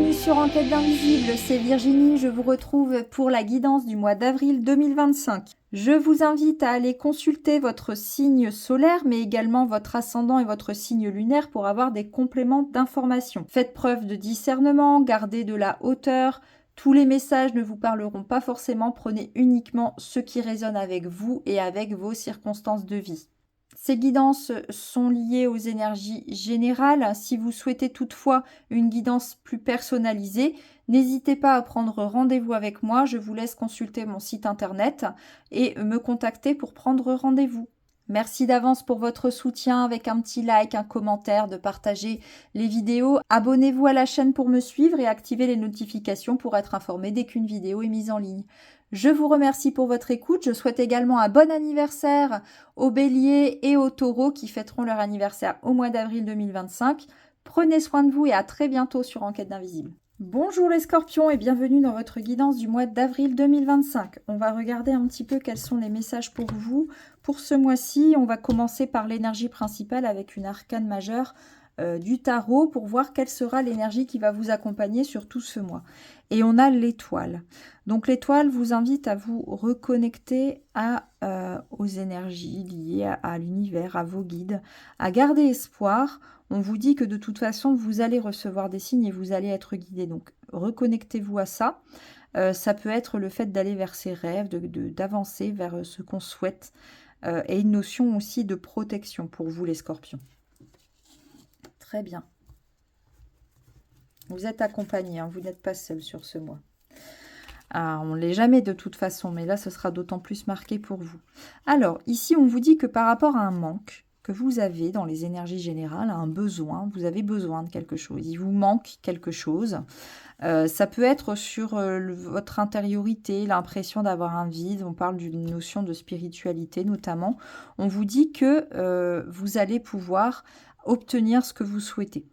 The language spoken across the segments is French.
Bienvenue sur Enquête d'Invisible, c'est Virginie, je vous retrouve pour la guidance du mois d'avril 2025. Je vous invite à aller consulter votre signe solaire, mais également votre ascendant et votre signe lunaire pour avoir des compléments d'information. Faites preuve de discernement, gardez de la hauteur. Tous les messages ne vous parleront pas forcément, prenez uniquement ce qui résonne avec vous et avec vos circonstances de vie. Ces guidances sont liées aux énergies générales. Si vous souhaitez toutefois une guidance plus personnalisée, n'hésitez pas à prendre rendez-vous avec moi. Je vous laisse consulter mon site internet et me contacter pour prendre rendez-vous. Merci d'avance pour votre soutien avec un petit like, un commentaire, de partager les vidéos. Abonnez-vous à la chaîne pour me suivre et activez les notifications pour être informé dès qu'une vidéo est mise en ligne. Je vous remercie pour votre écoute. Je souhaite également un bon anniversaire aux béliers et aux taureaux qui fêteront leur anniversaire au mois d'avril 2025. Prenez soin de vous et à très bientôt sur Enquête d'Invisible. Bonjour les scorpions et bienvenue dans votre guidance du mois d'avril 2025. On va regarder un petit peu quels sont les messages pour vous. Pour ce mois-ci, on va commencer par l'énergie principale avec une arcane majeure du tarot pour voir quelle sera l'énergie qui va vous accompagner sur tout ce mois. Et on a l'étoile. Donc l'étoile vous invite à vous reconnecter aux énergies liées à l'univers, à vos guides, à garder espoir. On vous dit que de toute façon, vous allez recevoir des signes et vous allez être guidé. Donc reconnectez-vous à ça. Ça peut être le fait d'aller vers ses rêves, d'avancer vers ce qu'on souhaite. Et une notion aussi de protection pour vous les scorpions. Très bien. Vous êtes accompagné, hein, vous n'êtes pas seul sur ce mois. On ne l'est jamais de toute façon, mais là, ce sera d'autant plus marqué pour vous. Alors, ici, on vous dit que par rapport à un manque que vous avez dans les énergies générales, un besoin, vous avez besoin de quelque chose. Il vous manque quelque chose. Ça peut être sur votre intériorité, l'impression d'avoir un vide. On parle d'une notion de spiritualité notamment. On vous dit que vous allez pouvoir obtenir ce que vous souhaitez.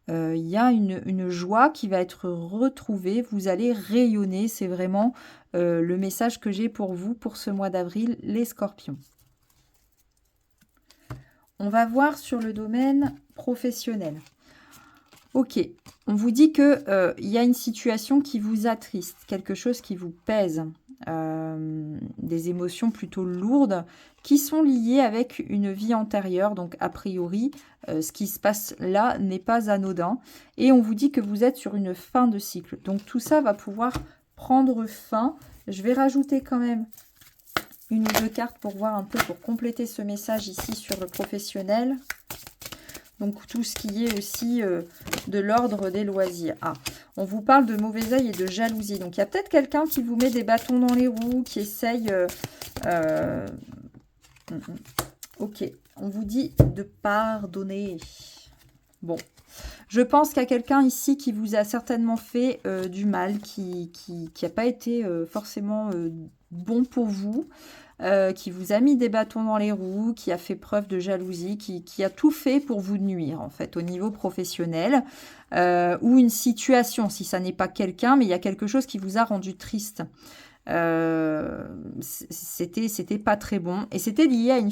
Il y a une joie qui va être retrouvée, vous allez rayonner, c'est vraiment le message que j'ai pour vous pour ce mois d'avril, les scorpions. On va voir sur le domaine professionnel. Ok, on vous dit qu'il y a une situation qui vous attriste, quelque chose qui vous pèse, des émotions plutôt lourdes qui sont liées avec une vie antérieure. Donc a priori, ce qui se passe là n'est pas anodin. Et on vous dit que vous êtes sur une fin de cycle. Donc tout ça va pouvoir prendre fin. Je vais rajouter quand même une ou deux cartes pour voir un peu, pour compléter ce message ici sur le professionnel. Donc tout ce qui est aussi de l'ordre des loisirs. Ah, on vous parle de mauvais œil et de jalousie. Donc il y a peut-être quelqu'un qui vous met des bâtons dans les roues, qui essaye... Ok, on vous dit de pardonner. Bon, je pense qu'il y a quelqu'un ici qui vous a certainement fait du mal, qui n'a pas été forcément bon pour vous. Qui vous a mis des bâtons dans les roues, qui a fait preuve de jalousie, qui a tout fait pour vous nuire, en fait, au niveau professionnel, ou une situation, si ça n'est pas quelqu'un, mais il y a quelque chose qui vous a rendu triste. C'était pas très bon, et c'était lié à une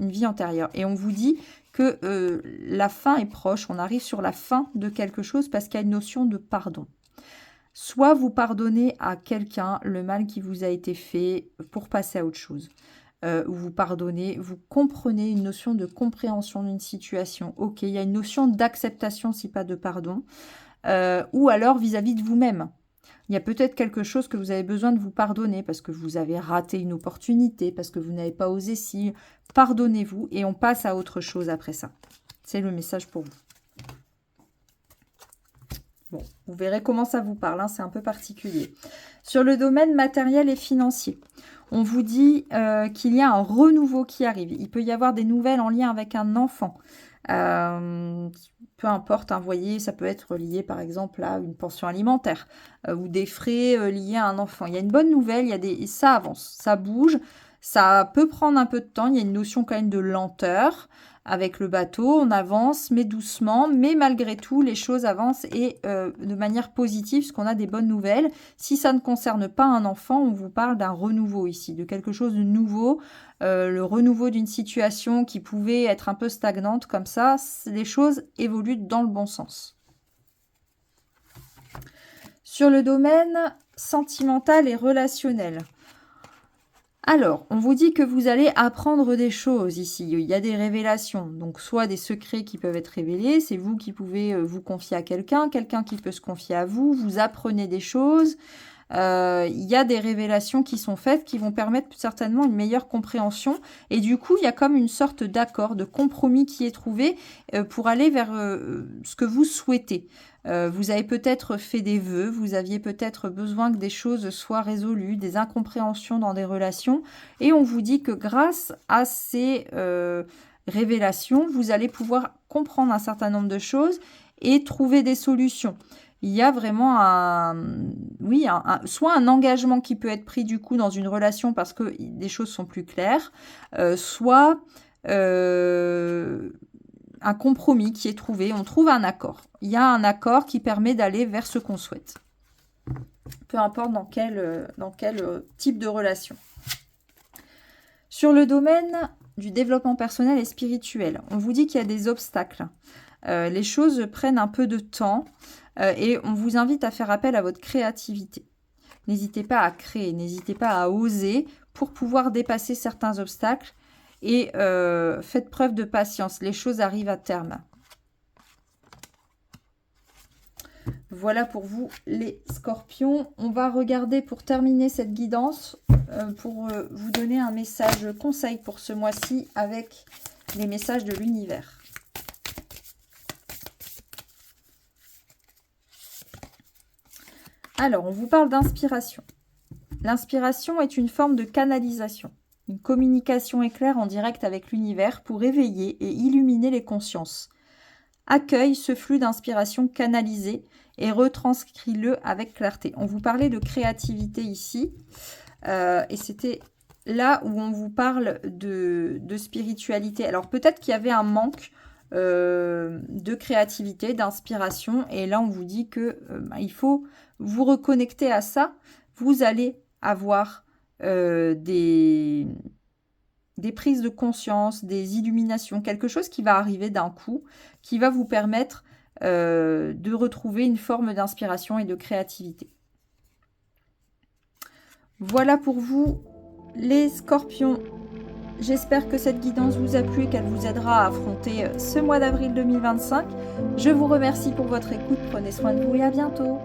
vie antérieure. Et on vous dit que la fin est proche, on arrive sur la fin de quelque chose, parce qu'il y a une notion de pardon. Soit vous pardonnez à quelqu'un le mal qui vous a été fait pour passer à autre chose. Vous pardonnez, vous comprenez une notion de compréhension d'une situation. Ok, il y a une notion d'acceptation, si pas de pardon. Ou alors vis-à-vis de vous-même. Il y a peut-être quelque chose que vous avez besoin de vous pardonner parce que vous avez raté une opportunité, parce que vous n'avez pas osé si. Pardonnez-vous et on passe à autre chose après ça. C'est le message pour vous. Bon, vous verrez comment ça vous parle, hein, c'est un peu particulier. Sur le domaine matériel et financier, on vous dit qu'il y a un renouveau qui arrive. Il peut y avoir des nouvelles en lien avec un enfant. Peu importe, hein, vous voyez, ça peut être lié par exemple à une pension alimentaire ou des frais liés à un enfant. Il y a une bonne nouvelle, ça avance, ça bouge, ça peut prendre un peu de temps. Il y a une notion quand même de lenteur. Avec le bateau, on avance, mais doucement, mais malgré tout, les choses avancent et de manière positive, parce qu'on a des bonnes nouvelles. Si ça ne concerne pas un enfant, on vous parle d'un renouveau ici, de quelque chose de nouveau, le renouveau d'une situation qui pouvait être un peu stagnante, comme ça, les choses évoluent dans le bon sens. Sur le domaine sentimental et relationnel. Alors, on vous dit que vous allez apprendre des choses ici. Il y a des révélations. Donc, soit des secrets qui peuvent être révélés, c'est vous qui pouvez vous confier à quelqu'un, quelqu'un qui peut se confier à vous, vous apprenez des choses. Il y a des révélations qui sont faites qui vont permettre certainement une meilleure compréhension. Et du coup, il y a comme une sorte d'accord, de compromis qui est trouvé pour aller vers ce que vous souhaitez. Vous avez peut-être fait des vœux, vous aviez peut-être besoin que des choses soient résolues, des incompréhensions dans des relations. Et on vous dit que grâce à ces révélations, vous allez pouvoir comprendre un certain nombre de choses et trouver des solutions. Il y a vraiment soit un engagement qui peut être pris du coup dans une relation parce que des choses sont plus claires, soit un compromis qui est trouvé, on trouve un accord. Il y a un accord qui permet d'aller vers ce qu'on souhaite. Peu importe dans quel type de relation. Sur le domaine du développement personnel et spirituel, on vous dit qu'il y a des obstacles. Les choses prennent un peu de temps. Et on vous invite à faire appel à votre créativité. N'hésitez pas à créer, n'hésitez pas à oser pour pouvoir dépasser certains obstacles et faites preuve de patience. Les choses arrivent à terme. Voilà pour vous les scorpions. On va regarder pour terminer cette guidance, pour vous donner un message conseil pour ce mois-ci avec les messages de l'univers. Alors, on vous parle d'inspiration. L'inspiration est une forme de canalisation, une communication éclair en direct avec l'univers pour éveiller et illuminer les consciences. Accueille ce flux d'inspiration canalisé et retranscris-le avec clarté. On vous parlait de créativité ici, et c'était là où on vous parle de spiritualité. Alors, peut-être qu'il y avait un manque de créativité, d'inspiration, et là, on vous dit que il faut vous reconnecter à ça, vous allez avoir des prises de conscience, des illuminations, quelque chose qui va arriver d'un coup, qui va vous permettre de retrouver une forme d'inspiration et de créativité. Voilà pour vous, les scorpions. J'espère que cette guidance vous a plu et qu'elle vous aidera à affronter ce mois d'avril 2025. Je vous remercie pour votre écoute, prenez soin de vous et à bientôt.